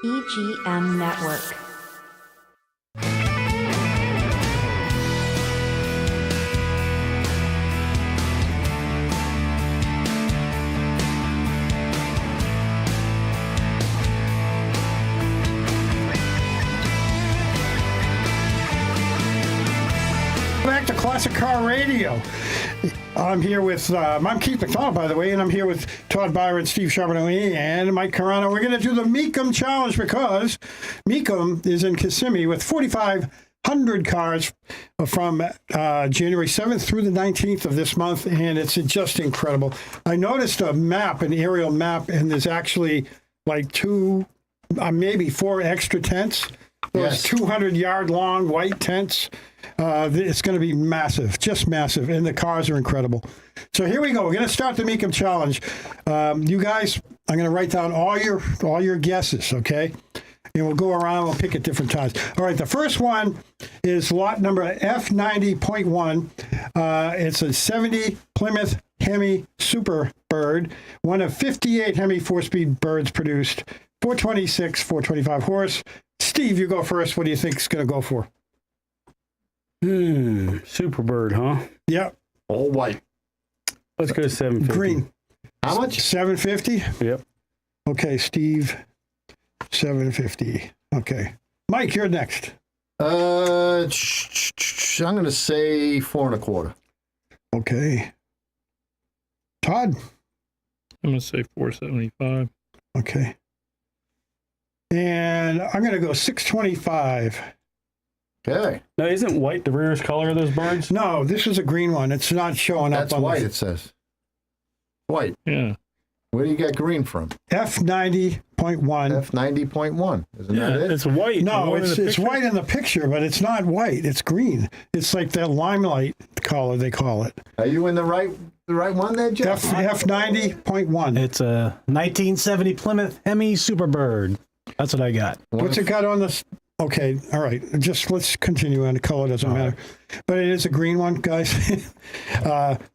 EGM Network. Back to Classic Car Radio. I'm here with, I'm Keith McDonald, by the way, and I'm here with Todd Byron, Steve Charbonnet, and Mike Carano. We're going to do the Mecum Challenge because Mecum is in Kissimmee with 4,500 cars from January 7th through the 19th of this month, and it's just incredible. I noticed a map, an aerial map, and there's actually like maybe four extra tents. Those 200-yard long white tents. It's going to be massive, just massive, and the cars are incredible. So here we go. We're going to start the Mecum Challenge. You guys, I'm going to write down all your guesses, okay? And we'll go around. We'll pick at different times. All right. The first one is lot number F90.1. It's a 70 Plymouth Hemi Superbird, one of 58 Hemi four-speed birds produced, 426, 425 horse. Steve, you go first. What do you think it's going to go for? Superbird, huh? Yep. All white. Let's go 750. Green. How much? 750? Yep. Okay, Steve. 750. Okay. Mike, you're next. I'm going to say 4.25. Okay. Todd? I'm going to say 475. Okay. And I'm going to go 625. Okay. Now, isn't white the rarest color of those birds? No, this is a green one. It's not showing That's up on white, the it says. White. Yeah. Where do you get green from? F90.1. F90.1. Isn't Yeah, that it? it's white. No, The one in it's the it's picture? white in the picture, but it's not white. It's green. It's like that limelight color, they call it. Are you in the right one there, Jeff? F90.1. It's a 1970 Plymouth Hemi Superbird. That's what I got. What's it got on this? Okay, all right. Just let's continue on. The color doesn't matter. But it is a green one, guys.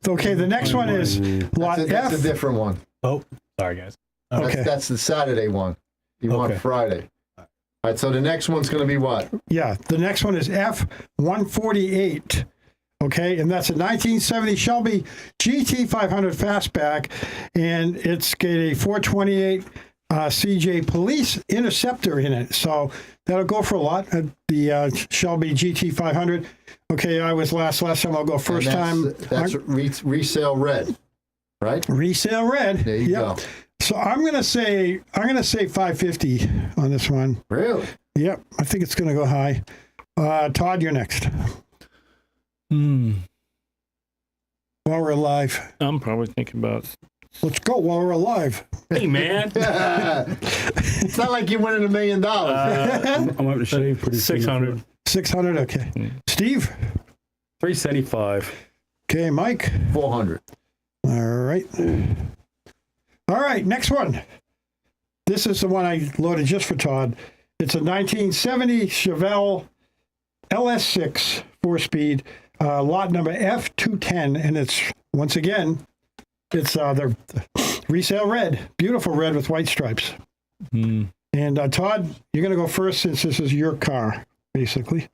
Okay, the next one is lot That's F. a different one. Oh, sorry, guys. Okay. That's the Saturday one. You want Okay. Friday. All right, so the next one's going to be what? Yeah, the next one is F148. Okay, and that's a 1970 Shelby GT500 Fastback, and it's got a 428 CJ Police Interceptor in it. So that'll go for a lot. The Shelby GT500. Okay, I was last time. I'll go first And time. That's resale red, right? Resale red. There you go. So I'm gonna say 550 on this one. Really? Yep, I think it's gonna go high. Todd, you're next. While we're alive, I'm probably thinking about. let's go while we're alive. Hey, man. It's not like you're winning $1 million. I'm up to shave pretty soon. 600. 600. Okay. Steve. 375. Okay, Mike. 400. All right. All right, next one. This is the one I loaded just for Todd. It's a 1970 Chevelle LS6 four-speed, lot number F210, and it's, once again, it's the resale red, beautiful red with white stripes. And Todd, you're going to go first since this is your car, basically.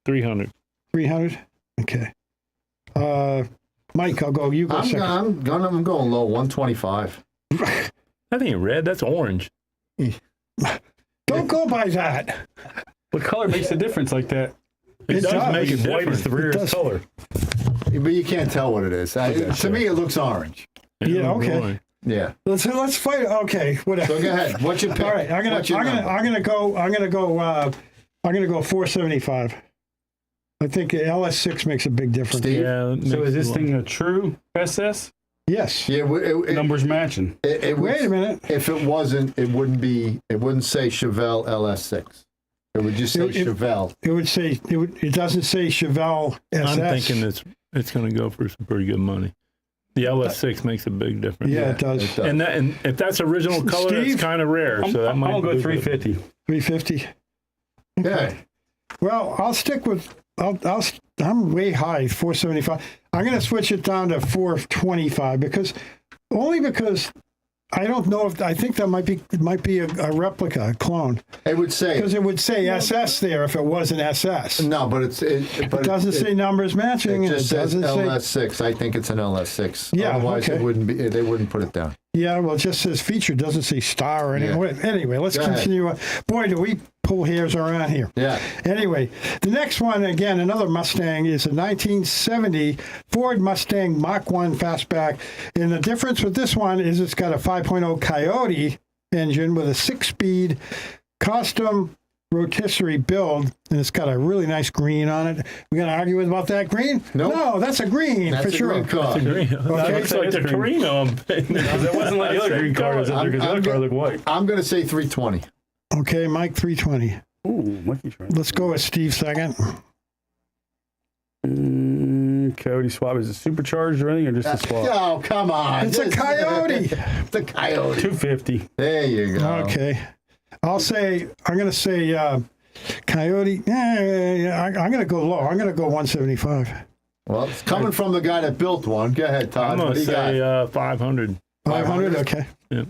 300. 300? Okay. Mike, I'll go. You go second. I'm going low, 125. That ain't red. That's orange. Don't go by that. What color makes a difference like that? It does Make it white is the It rarest does. color. But you can't tell what it is. To me, it looks orange. Yeah, Oh, okay. boy. Yeah. Let's fight. Okay, whatever. So go ahead. What's your pick? All right, I'm gonna go 475. I think LS6 makes a big difference. Steve? Yeah. that So makes is this a lot. thing a true SS? Yes. Yeah. Numbers matching. Wait a minute. If it wasn't, it wouldn't say Chevelle LS6. It would just say Chevelle. It would say it doesn't say Chevelle SS. I'm thinking it's going to go for some pretty good money. The LS6 makes a big difference. Yeah, it does. It does. And if that's original color, Steve? it's kind of rare. So that I'm might going to go be 350. 350. Okay. Well, I'll stick with. I'm way high, 475. I'm going to switch it down to 425 because I don't know if I think that might be a replica, a clone, It would say because it would say SS there if it wasn't SS. no, but It doesn't say numbers matching. It and just it says doesn't say. LS6. I think it's an LS6. Yeah, Otherwise, okay. it wouldn't be. They wouldn't put it down. Yeah, well, it just says feature. Doesn't say star or anything. Yeah. Anyway, let's Go ahead. continue. Boy, do we pull hairs around here. Yeah. Anyway, the next one, again, another Mustang, is a 1970 Ford Mustang Mach 1 fastback. And the difference with this one is it's got a 5.0 Coyote engine with a 6-speed custom rotisserie build, and it's got a really nice green on it. We're going to argue about that green? Nope. No, that's a green That's for a sure. green car. That looks like the Carino. That wasn't like the other green car was up there because the other car looked white. I'm going to say 320. Okay, Mike, 320. Ooh, Mikey's right. Let's go with Steve second. Coyote swap. Is it supercharged or anything or just a swap? Oh, come on. It's a Coyote. It's a Coyote. 250. There you go. Okay. I'm going to say Coyote. I'm going to go low. I'm going to go 175. Well, it's coming from the guy that built one. Go ahead, Todd. I'm What going do to you got? say 500. 500. Okay. Yeah.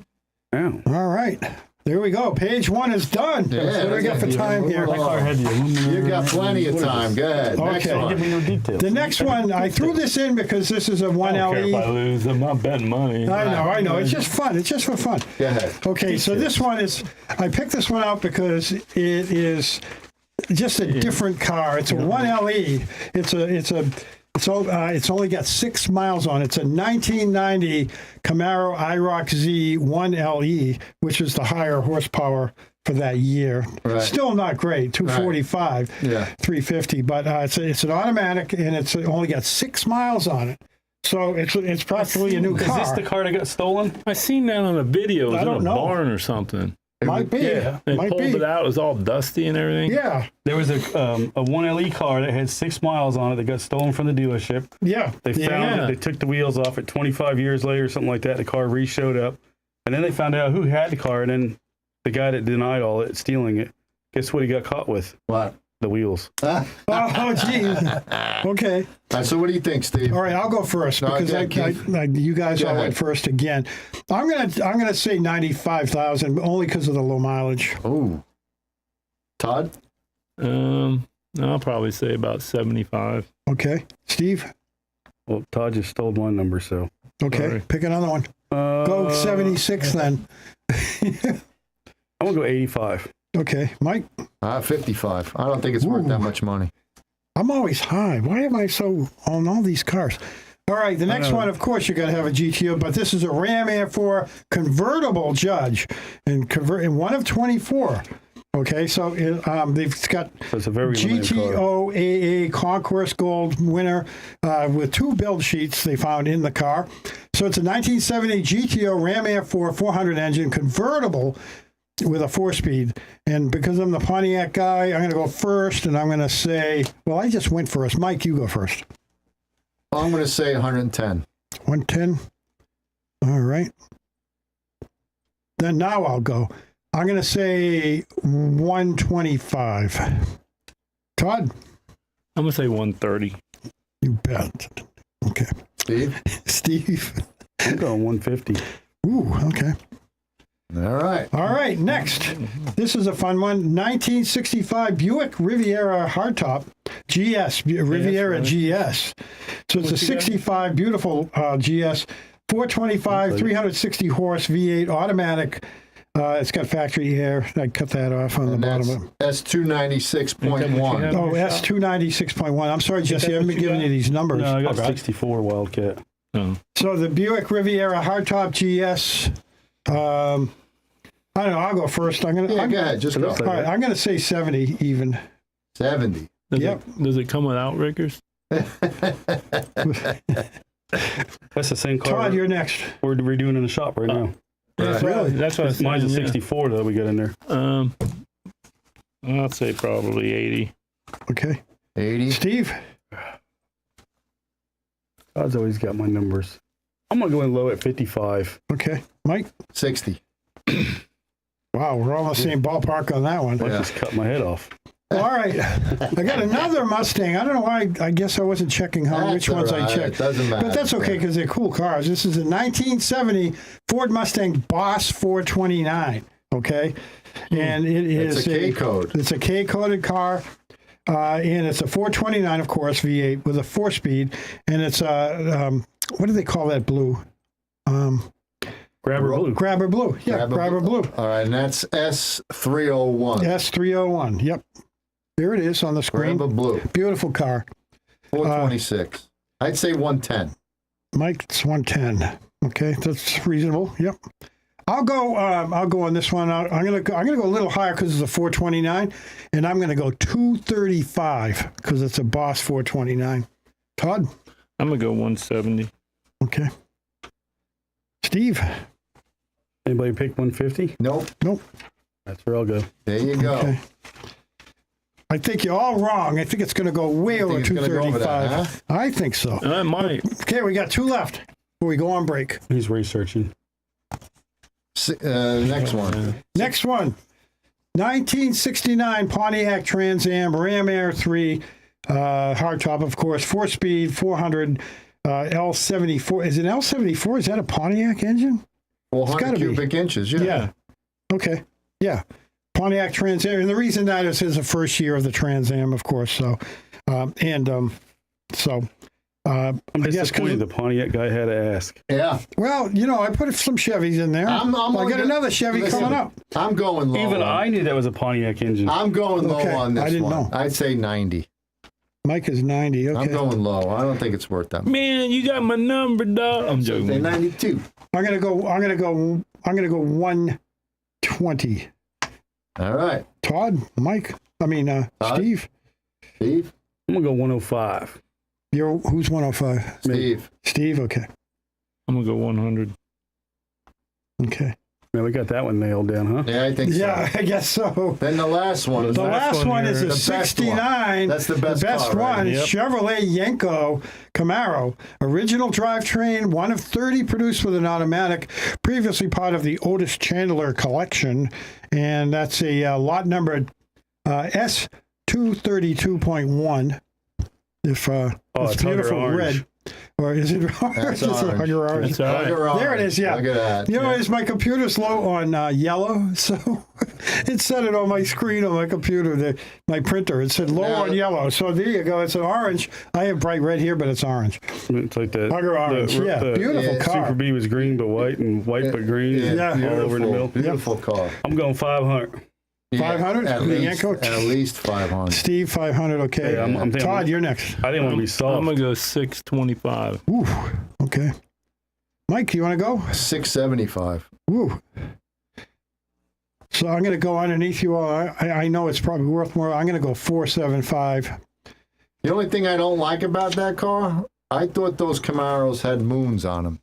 All right. There we go. Page one is done. Yeah, What do we got for time here? My car had the aluminum. You got plenty of time. Go ahead. Next Okay. Give one. me no details. The next one, I threw this in because this is a I don't care if I 1LE. lose. I'm not betting money. I know. It's just fun. It's just for fun. Go ahead. Okay, so this one is, I picked this one out because it is just a different car. It's a 1LE. It's only got 6 miles on it. It's a 1990 Camaro IROC Z 1LE, which is the higher horsepower for that year. Right. Still not great, 245, Yeah. 350, but it's an automatic and it's only got 6 miles on it. So it's practically a new Is car. this the car that got stolen? I seen that on a video. It was I in don't a know. barn or something. Might be. Yeah. They Might pulled be. it out. It was all dusty and everything. Yeah. There was a 1LE car that had 6 miles on it that got stolen from the dealership. Yeah. They found it. They took the wheels off it 25 years later, something like that. The car re-showed up. And then they found out who had the car. And then the guy that denied all it, stealing it, guess what he got caught with? What? The wheels. Oh, geez. Okay. So what do you think, Steve? All right, I'll go first No, because okay, Keith. you guys Go all ahead. went first again. I'm gonna say 95,000 only because of the low mileage. Oh. Todd? I'll probably say about 75. Okay, Steve. Well, Todd just stole my number, so. Okay, Sorry. pick another one. Go 76 then. I'm going to go 85. Okay, Mike. 55. I don't think it's worth that much money. I'm always high. Why am I so on all these cars? All right, the next one, of course, you got to have a GTO, but this is a Ram Air 4 convertible Judge, and one of 24. Okay, so they've got So it's a very limited car. GTO AA Concourse Gold winner with 2 build sheets they found in the car. So it's a 1970 GTO Ram Air 4 400 engine convertible with a 4-speed. And because I'm the Pontiac guy, I'm going to go first, and I'm going to say, well, I just went first. Mike, you go first. I'm going to say 110. 110. All right. Then now I'll go. I'm going to say 125. Todd? Oh. I'm going to say 130. You bet. Okay. Steve? Steve? I'm going 150. Ooh, okay. All right. All right, next. This is a fun one. 1965 Buick Riviera hardtop GS, Riviera GS. So it's a 65 beautiful GS, 425, 360 horse V8 automatic. It's got factory air. I cut that off on And the bottom that's of it. S296.1. Oh, S296.1. I'm sorry, Jesse, I haven't been giving you these numbers. No, I got 64 Wildcat. Oh. So the Buick Riviera hardtop GS. I don't know. I'll go first. Yeah, go ahead. Just go. All right, I'm going to say 70 even. 70. Yep. Does it come with outriggers? That's the same car Todd, you're next. we're redoing in the shop right now. Right. Really? That's what I was Mine's a saying, yeah. 64 that we got in there. I'll say probably 80. Okay. 80. Steve? Todd's always got my numbers. I'm going to go in low at 55. Okay. Mike? 60. Wow, we're all in the same ballpark on that one. I Yeah. just cut my head off. All right. I got another Mustang. I don't know why. I guess I wasn't checking which That's ones all I right. checked. It doesn't matter. But that's okay because they're cool cars. This is a 1970 Ford Mustang Boss 429. Okay. And it is It's a K code. It's a K-coded car. And it's a 429, of course, V8 with a 4-speed. And it's a, what do they call that blue? Grabber blue. Grabber blue. Yeah, Grabber blue. All right, and that's S301. S301. Yep. There it is on the screen. Grabber blue. Beautiful car. 426. I'd say 110. Mike, it's 110. Okay, that's reasonable. Yep. I'll go on this one. I'm gonna go a little higher because it's a 429, and I'm gonna go 235 because it's a Boss 429. Todd. I'm gonna go 170. Okay. Steve. Anybody pick 150? Nope. Nope. That's where I'll go. There you go. Okay. I think you're all wrong. I think it's going to go way over it's gonna go 235. over that, huh? I think so. I might. Okay, we got 2 left before we go on break. He's researching. Next one. Next one. 1969 Pontiac Trans Am Ram Air 3 hardtop, of course, 4-speed, 400 L74. Is it L74? Is that a Pontiac engine? 400 gotta be. cubic inches. Yeah. Okay. Yeah. Pontiac Trans Am. And the reason that is the first year of the Trans Am, of course. So, I'm I guess disappointed the Pontiac guy had to ask. Yeah. well, I put some Chevys in there. I got another Chevy Listen, coming up. I'm going low. Even on- I knew that was a Pontiac engine. I'm going low Okay, on this I didn't one. know. I'd say 90. Mike is 90. Okay. I'm going low. I don't think it's worth that much. Man, you got my number, dog. I'm Say joking. 92. I'm gonna go 120. All right. Todd, Mike. Todd? Steve. Steve? I'm going to go 105. Who's 105? Steve. Steve. Okay. I'm gonna go 100. Okay. Man, we got that one nailed down, huh? Yeah, I think Yeah, so. I guess so. Then the last one is The last one is a the best one. 69. That's the best car, right? one. Yep. Chevrolet Yenko Camaro. Original drivetrain, one of 30 produced with an automatic. Previously part of the Otis Chandler collection. And that's a lot number S232.1. If Oh, it's it's Hugger beautiful orange. red. Or is it That's just a orange. Hugger orange? That's all right. Look around. There it is, yeah. Look at that. You know, my computer's low on yellow, so it said it on my screen on my computer, my printer. It said low Now- on yellow. So there you go. It's an orange. I have bright red here, but it's orange. It's like that. Hugger orange, yeah. Beautiful yeah, car. Super B was green but white and white but green. Yeah. All over in the middle. Beautiful car. I'm going 500. Yeah, 500 At for the least, Yenko? at least 500. Steve, 500. Okay. Yeah, I'm thinking- Todd, you're next. I didn't want to be I'm soft. gonna go 625. Ooh, okay. Mike, you want to go? 675. Ooh. So I'm going to go underneath you all. I know it's probably worth more. I'm going to go 475. The only thing I don't like about that car, I thought those Camaros had moons on them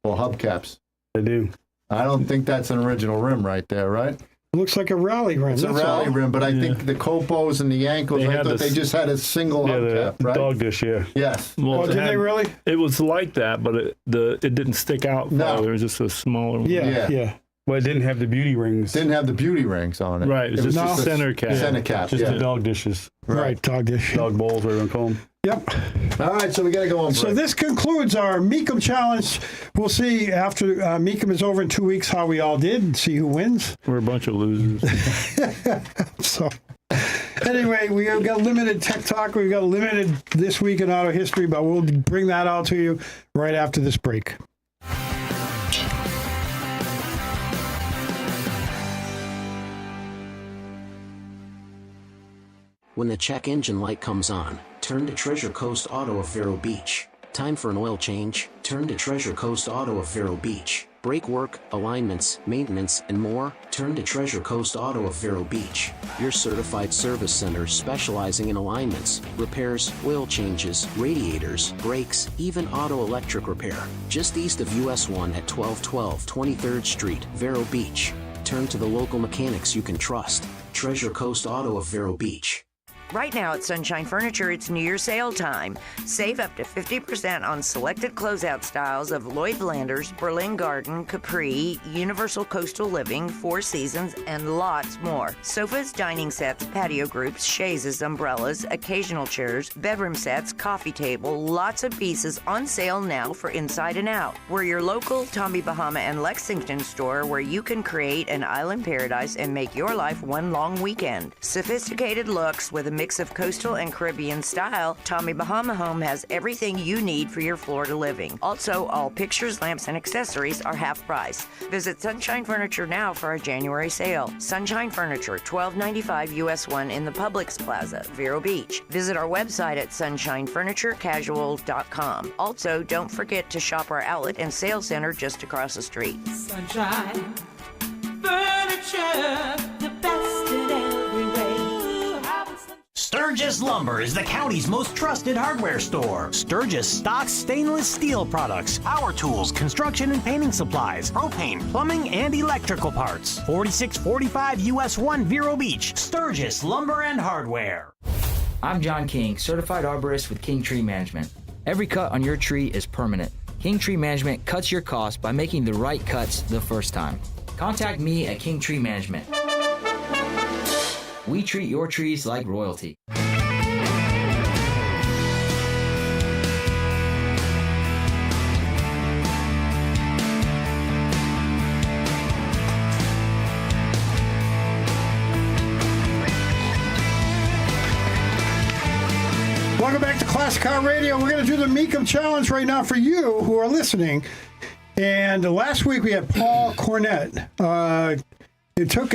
or hubcaps. They do. I don't think that's an original rim right there, right? Looks like a rally rim. It's a that's rally all. rim, but I think the Copos and the Yankos, They I had thought they this- just had a single Yeah, hubcap, the right? dog dish, yeah. Yes. Well, Oh, it did had- they really? It was like that, but it didn't stick out. No. Farther. It was just a smaller one. Yeah. Yeah. Well, it didn't have the beauty rings. Didn't have the beauty rings on it. Right. It was just No. a center cap. Center cap, Just yeah. the dog dishes. Right, dog dish. Dog bowls, whatever you call them. Yep. All right, so we got to go on break. So this concludes our Meekum Challenge. We'll see after Meekum is over in 2 weeks how we all did and see who wins. We're a bunch of losers. So anyway, we have got limited tech talk. We've got limited this week in auto history, but we'll bring that out to you right after this break. When the check engine light comes on, turn to Treasure Coast Auto of Vero Beach. Time for an oil change? Turn to Treasure Coast Auto of Vero Beach. Brake work, alignments, maintenance, and more? Turn to Treasure Coast Auto of Vero Beach. Your certified service center specializing in alignments, repairs, oil changes, radiators, brakes, even auto electric repair. Just east of US 1 at 1212 23rd Street, Vero Beach. Turn to the local mechanics you can trust. Treasure Coast Auto of Vero Beach. Right now at Sunshine Furniture, it's New Year's sale time. Save up to 50% on selected closeout styles of Lloyd Landers, Berlin Garden, Capri, Universal Coastal Living, Four Seasons, and lots more. Sofas, dining sets, patio groups, chaises, umbrellas, occasional chairs, bedroom sets, coffee table, lots of pieces on sale now for inside and out. We're your local Tommy Bahama and Lexington store where you can create an island paradise and make your life one long weekend. Sophisticated looks with a mix of coastal and Caribbean style, Tommy Bahama Home has everything you need for your Florida living. Also, all pictures, lamps, and accessories are half price. Visit Sunshine Furniture now for our January sale. Sunshine Furniture, $12.95 US 1 in the Publix Plaza, Vero Beach. Visit our website at sunshinefurniturecasual.com. Also, don't forget to shop our outlet and sales center just across the street. Sunshine Furniture, the best in every way. Sturgis Lumber is the county's most trusted hardware store. Sturgis stocks stainless steel products, power tools, construction and painting supplies, propane, plumbing, and electrical parts. 4645 US 1 Vero Beach, Sturgis Lumber and Hardware. I'm John King, certified arborist with King Tree Management. Every cut on your tree is permanent. King Tree Management cuts your cost by making the right cuts the first time. Contact me at King Tree Management. We treat your trees like royalty. Welcome back to Classic Car Radio. We're going to do the Mecum Challenge right now for you who are listening. And last week we had Paul Cornett. It took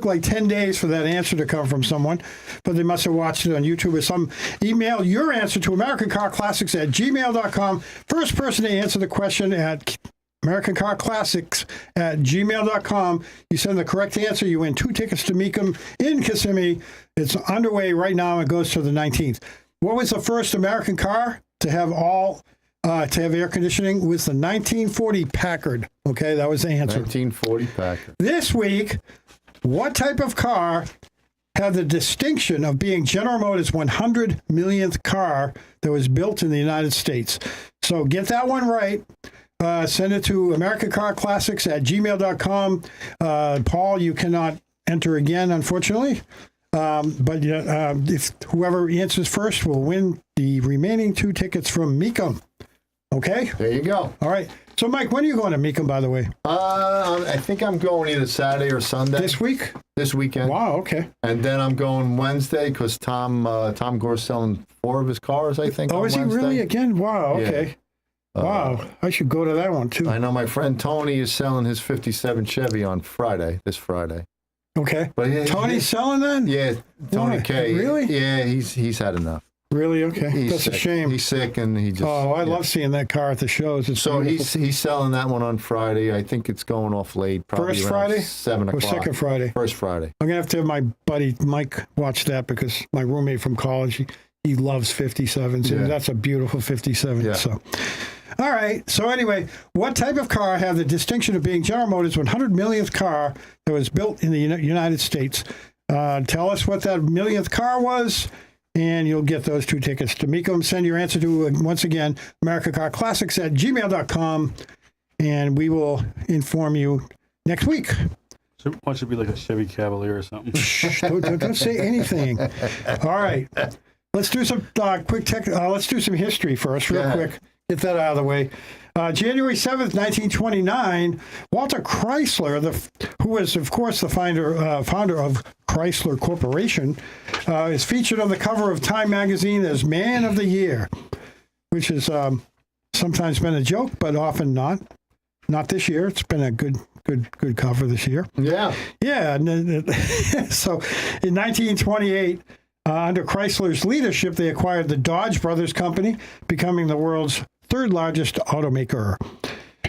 like 10 days for that answer to come from someone, but they must have watched it on YouTube or some. Email your answer to AmericanCarClassics@gmail.com. First person to answer the question at AmericanCarClassics@gmail.com. You send the correct answer, you win 2 tickets to Mecum in Kissimmee. It's underway right now. It goes to the 19th. What was the first American car to have air conditioning? It was the 1940 Packard. Okay, that was the answer. 1940 Packard. This week, what type of car had the distinction of being General Motors' 100 millionth car that was built in the United States? So get that one right. Send it to AmericanCarClassics@gmail.com. Paul, you cannot enter again, unfortunately. But if whoever answers first will win the remaining 2 tickets from Mecum. Okay? There you go. All right. So, Mike, when are you going to Mecum, by the way? I think I'm going either Saturday or Sunday. This week? This weekend. Wow, okay. And then I'm going Wednesday because Tom Gore's selling 4 of his cars, I think. Oh, is Wednesday. he really again? Wow, okay. Yeah. Wow, I should go to that one, too. I know my friend Tony is selling his 57 Chevy on this Friday. Okay. But Tony's selling that? Yeah, Tony Why? K. Really? Yeah, he's had enough. Really? Okay. That's sick. a shame. He's sick and he just... Oh, I love seeing that car at the shows. It's so beautiful. he's selling that one on Friday. I think it's going off late. Probably First around Friday? 7 Or o'clock. second Friday? First Friday. I'm going to have my buddy Mike watch that because my roommate from college, he loves 57s, Yeah. and that's a beautiful 57. Yeah. So, all right. So anyway, what type of car had the distinction of being General Motors' 100 millionth car that was built in the United States? Tell us what that millionth car was, and you'll get those 2 tickets to Mecum. Send your answer to, once again, AmericanCarClassics@gmail.com, and we will inform you next week. So why should it be like a Chevy Cavalier or something? Shh, don't say anything. All right. Let's do some quick let's do some history first, real quick. Get that out of the way. January 7th, 1929, Walter Chrysler, who was, of course, the founder of Chrysler Corporation, is featured on the cover of Time magazine as Man of the Year, which has sometimes been a joke, but often not. Not this year. It's been a good cover this year. Yeah. Yeah. So in 1928, under Chrysler's leadership, they acquired the Dodge Brothers Company, becoming the world's 3rd largest automaker.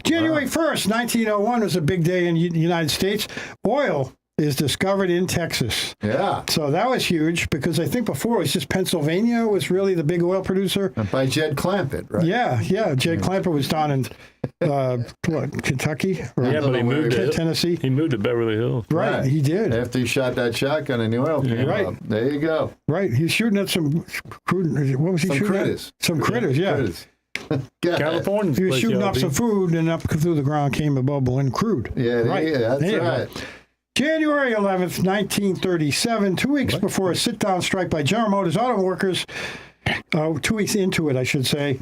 January 1st, 1901 was a big day in the United States. Oil is discovered in Texas. Yeah. So that was huge because I think before it was just Pennsylvania was really the big oil producer. And by Jed Clampett, right? Yeah. Jed Clampett was down in Kentucky or Yeah, but he moved to Tennessee. He moved to Beverly Hills. Right, he did. After he shot that shotgun and the oil came Right. up. There you go. Right, he's shooting at some what was he Some shooting critters. at? Some critters, yeah. Critters. Go ahead. California's He was place, shooting y'all up be. some food, and up through the ground came a bubble and crude. Yeah, right. that's There you go. right. January 11th, 1937, 2 weeks before a sit-down strike by General Motors auto workers, 2 weeks into it, I should say,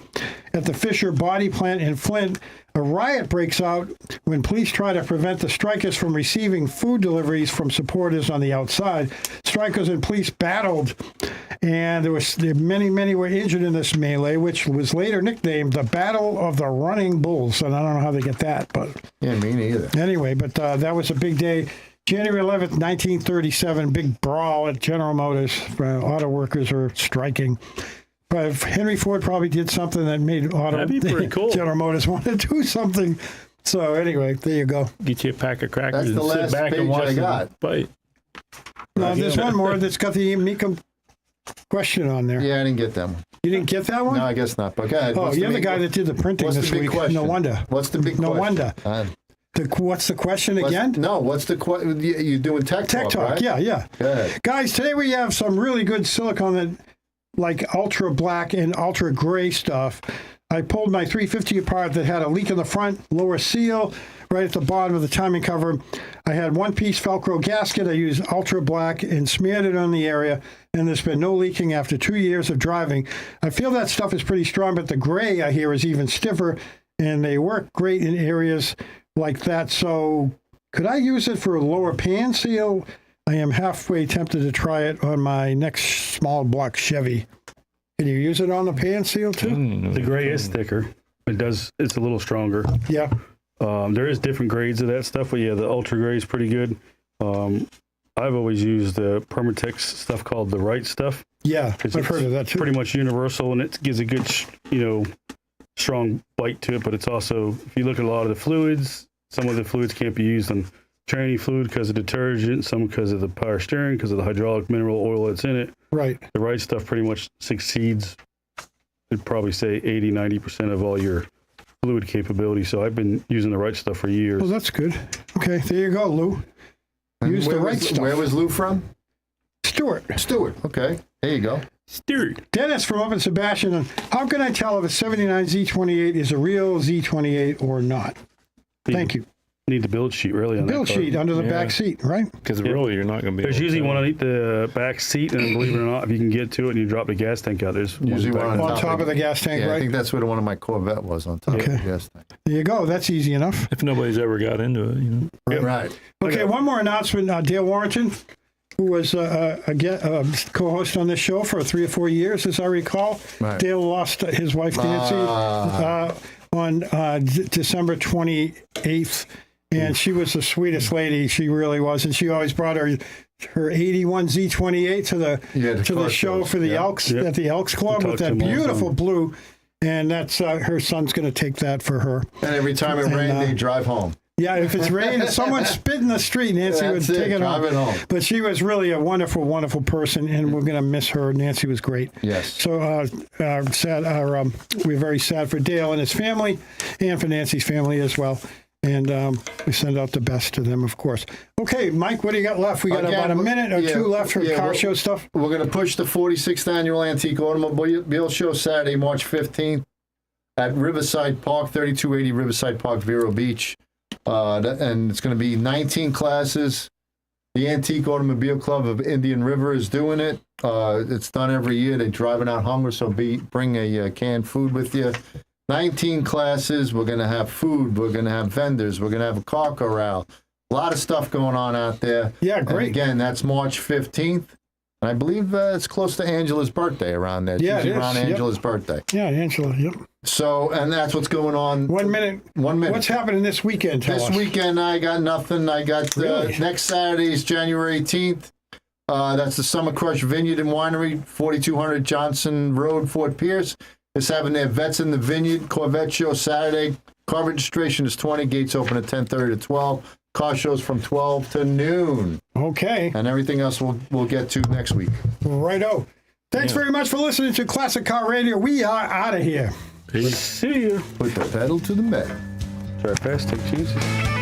at the Fisher Body Plant in Flint, a riot breaks out when police try to prevent the strikers from receiving food deliveries from supporters on the outside. Strikers and police battled, and many were injured in this melee, which was later nicknamed the Battle of the Running Bulls. And I don't know how they get that, but Yeah, me neither. anyway, but that was a big day. January 11th, 1937, big brawl at General Motors. Auto workers are striking. But Henry Ford probably did something that made That'd be pretty cool. General Motors want to do something. So anyway, there you go. Get you a pack of crackers That's the and sit last back page and watch I them got. fight. Now, there's one more that's got the Mecum question on there. Yeah, I didn't get that one. You didn't get that one? No, I guess not. But go ahead. Oh, What's you're the big- guy that did the printing What's this the big week. question? No wonder. What's the big No question? wonder. What's the question again? No, what's the question? You're doing Tech Tech Talk, Talk, right? yeah. Go ahead. Guys, today we have some really good silicone that, like ultra black and ultra gray stuff. I pulled my 350 apart that had a leak in the front, lower seal, right at the bottom of the timing cover. I had one piece Velcro gasket. I used ultra black and smeared it on the area, and there's been no leaking after 2 years of driving. I feel that stuff is pretty strong, but the gray I hear is even stiffer, and they work great in areas like that. So could I use it for a lower pan seal? I am halfway tempted to try it on my next small block Chevy. Can you use it on the pan seal too? The gray is thicker. It's a little stronger. Yeah. There is different grades of that stuff, but yeah, the ultra gray is pretty good. I've always used the Permatex stuff called the right stuff. Yeah, It's I've heard of that too. Pretty much universal, and it gives a good, strong bite to it. But it's also, if you look at a lot of the fluids, some of the fluids can't be used on tranny fluid because of detergent, some because of the power steering, because of the hydraulic mineral oil that's in it. Right. The right stuff pretty much succeeds, I'd probably say 80-90% of all your fluid capability. So I've been using the right stuff for years. Well, that's good. Okay, there you go, Lou. And Use the right stuff. Where was Lou from? Stuart. Stewart. Okay. There you go. Stewart. Dennis from up in Sebastian. How can I tell if a 79 Z28 is a real Z28 or not? Thank you. Need the build sheet really on Build that car. sheet under the back seat, right? Because really, you're not going to be There's able to usually tell. one underneath the back seat, and believe it or not, if you can get to it and you drop the gas tank out, there's Usually one one back. On top of the gas tank, Yeah, I right? think that's what one of my Corvette was on top Okay. of the gas tank. There you go. That's easy enough. If nobody's ever got into it, Right. Okay, one more announcement. Dale Warrington, who was a co-host on this show for 3 or 4 years, as I recall. Right. Dale lost his wife, Nancy, on December 28th. And she was the sweetest lady. She really was. And she always brought her 81 Z28 to the car show shows. for the Yeah. Elks Yep. at the Elks Club Talked with to that him all the beautiful time. blue. And that's her son's going to take that for her. And every time it And, rained, they drive home. Yeah, if it's raining, if someone spit in the street, Nancy would That's take it drive it home. But she was really a wonderful, wonderful person, and we're going to miss her. Nancy was great. Yes. So sad. We're very sad for Dale and his family, and for Nancy's family as well. And we send out the best to them, of course. Okay, Mike, what do you got left? We got Again, about a minute or yeah, two left for yeah, car we're- show stuff. We're going to push the 46th Annual Antique Automobile Show Saturday, March 15th at Riverside Park, 3280 Riverside Park, Vero Beach. And it's going to be 19 classes. The Antique Automobile Club of Indian River is doing it. It's done every year. They're driving out hunger, so bring a canned food with you. 19 classes. We're going to have food. We're going to have vendors. We're going to have a car corral. A lot of stuff going on out there. Yeah, And great. again, that's March 15th. And I believe it's close to Angela's birthday around there. It's Yeah, it usually is. around Yep. Angela's birthday. Yeah, Angela, yep. So, and that's what's going on. 1 minute. 1 minute. What's happening this weekend? Tell This us. weekend, I got nothing. I got Really? next Saturday is January 18th. That's the Summer Crush Vineyard and Winery, 4200 Johnson Road, Fort Pierce. It's having their Vets in the Vineyard Corvette show Saturday. Car registration is 20. Gates open at 10:30 to 12. car shows from 12 to noon. Okay. And everything else we'll get to next week. Righto. Thanks very much for listening to Classic Car Radio. We are out of here. See you. Put the pedal to the metal. Try fast, take chances.